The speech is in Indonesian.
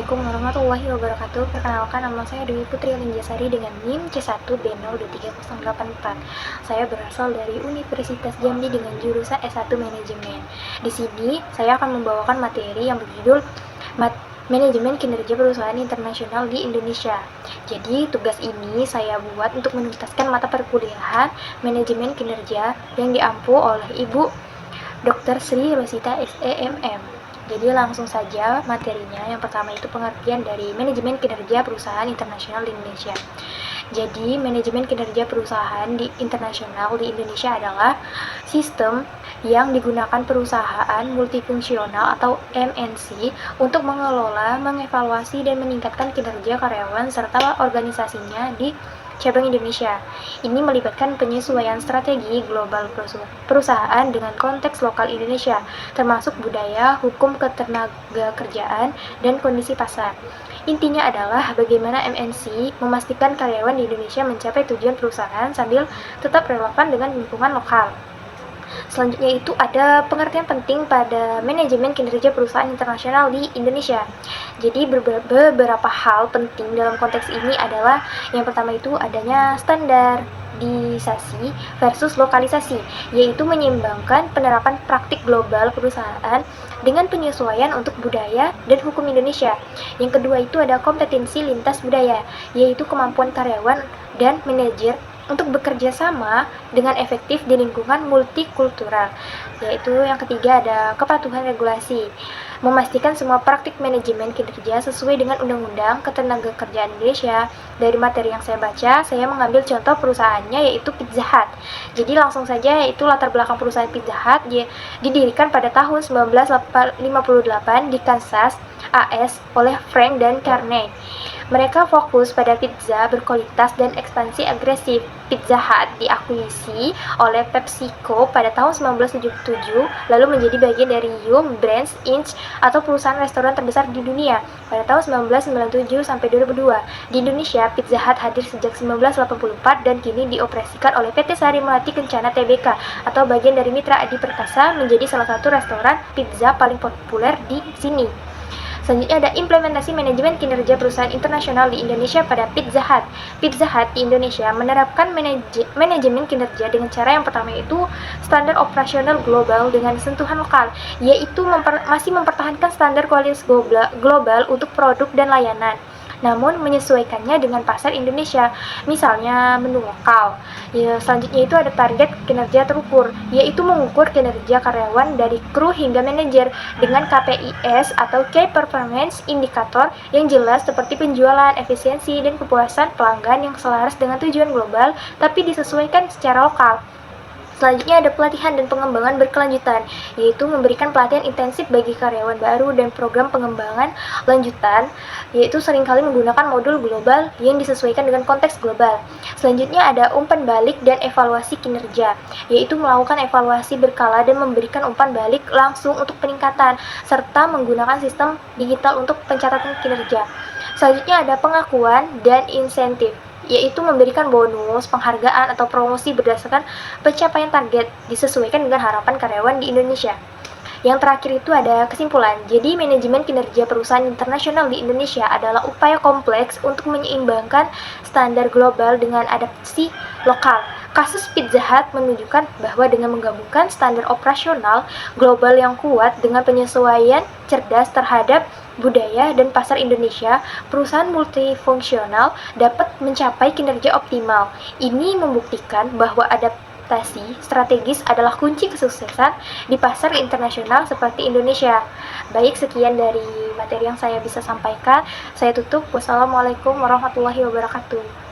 Assalamualaikum warahmatullahi wabarakatuh. Perkenalkan, nama saya Dewi Putri Linjasari dengan NIM C1B023084. Saya berasal dari Universitas Jambi dengan jurusan S1 Manajemen. Di sini saya akan membawakan materi yang berjudul Manajemen Kinerja Perusahaan Internasional di Indonesia. Jadi, tugas ini saya buat untuk menuntaskan mata perkuliahan Manajemen Kinerja yang diampu oleh Ibu Dr. Sri Rosita SEMM. Jadi langsung saja materinya. Yang pertama itu pengertian dari manajemen kinerja perusahaan internasional di Indonesia. Jadi manajemen kinerja perusahaan di internasional di Indonesia adalah sistem yang digunakan perusahaan multifungsional atau MNC untuk mengelola, mengevaluasi, dan meningkatkan kinerja karyawan serta organisasinya di cabang Indonesia. Ini melibatkan penyesuaian strategi global perusahaan dengan konteks lokal Indonesia, termasuk budaya, hukum ketenagakerjaan, dan kondisi pasar. Intinya adalah bagaimana MNC memastikan karyawan di Indonesia mencapai tujuan perusahaan sambil tetap relevan dengan lingkungan lokal. Selanjutnya itu ada pengertian penting pada manajemen kinerja perusahaan internasional di Indonesia. Jadi beberapa hal penting dalam konteks ini adalah yang pertama itu adanya standarisasi versus lokalisasi, yaitu menyeimbangkan penerapan praktik global perusahaan dengan penyesuaian untuk budaya dan hukum Indonesia. Yang kedua itu ada kompetensi lintas budaya, yaitu kemampuan karyawan dan manajer untuk bekerja sama dengan efektif di lingkungan multikultural. Yaitu yang ketiga ada kepatuhan regulasi, memastikan semua praktik manajemen kinerja sesuai dengan Undang-Undang Ketenagakerjaan Indonesia. Dari materi yang saya baca, saya mengambil contoh perusahaannya yaitu Pizza Hut. Jadi langsung saja, yaitu latar belakang perusahaan Pizza Hut didirikan pada tahun 1958 di Kansas, AS oleh Frank dan Carney. Mereka fokus pada pizza berkualitas dan ekspansi agresif. Pizza Hut diakuisisi oleh PepsiCo pada tahun 1977, lalu menjadi bagian dari Yum! Brands Inc. atau perusahaan restoran terbesar di dunia pada tahun 1997 sampai 2002. Di Indonesia, Pizza Hut hadir sejak 1984 dan kini dioperasikan oleh PT Sari Melati Kencana Tbk atau bagian dari Mitra Adi Perkasa, menjadi salah satu restoran pizza paling populer di sini. Selanjutnya ada implementasi manajemen kinerja perusahaan internasional di Indonesia pada Pizza Hut. Pizza Hut di Indonesia menerapkan manajemen kinerja dengan cara yang pertama itu standar operasional global dengan sentuhan lokal, yaitu masih mempertahankan standar kualitas global untuk produk dan layanan, namun menyesuaikannya dengan pasar Indonesia, misalnya menu lokal. Selanjutnya itu ada target kinerja terukur, yaitu mengukur kinerja karyawan dari kru hingga manajer dengan KPIs atau Key Performance Indicator yang jelas seperti penjualan, efisiensi, dan kepuasan pelanggan yang selaras dengan tujuan global tapi disesuaikan secara lokal. Selanjutnya ada pelatihan dan pengembangan berkelanjutan, yaitu memberikan pelatihan intensif bagi karyawan baru dan program pengembangan lanjutan, yaitu seringkali menggunakan modul global yang disesuaikan dengan konteks global. Selanjutnya ada umpan balik dan evaluasi kinerja, yaitu melakukan evaluasi berkala dan memberikan umpan balik langsung untuk peningkatan, serta menggunakan sistem digital untuk pencatatan kinerja. Selanjutnya ada pengakuan dan insentif, yaitu memberikan bonus, penghargaan, atau promosi berdasarkan pencapaian target disesuaikan dengan harapan karyawan di Indonesia. Yang terakhir itu ada kesimpulan. Jadi manajemen kinerja perusahaan internasional di Indonesia adalah upaya kompleks untuk menyeimbangkan standar global dengan adaptasi lokal. Kasus Pizza Hut menunjukkan bahwa dengan menggabungkan standar operasional global yang kuat dengan penyesuaian cerdas terhadap budaya dan pasar Indonesia, perusahaan multifungsional dapat mencapai kinerja optimal. Ini membuktikan bahwa adaptasi strategis adalah kunci kesuksesan di pasar internasional seperti Indonesia. Baik, sekian dari materi yang saya bisa sampaikan. Saya tutup. Wassalamualaikum warahmatullahi wabarakatuh.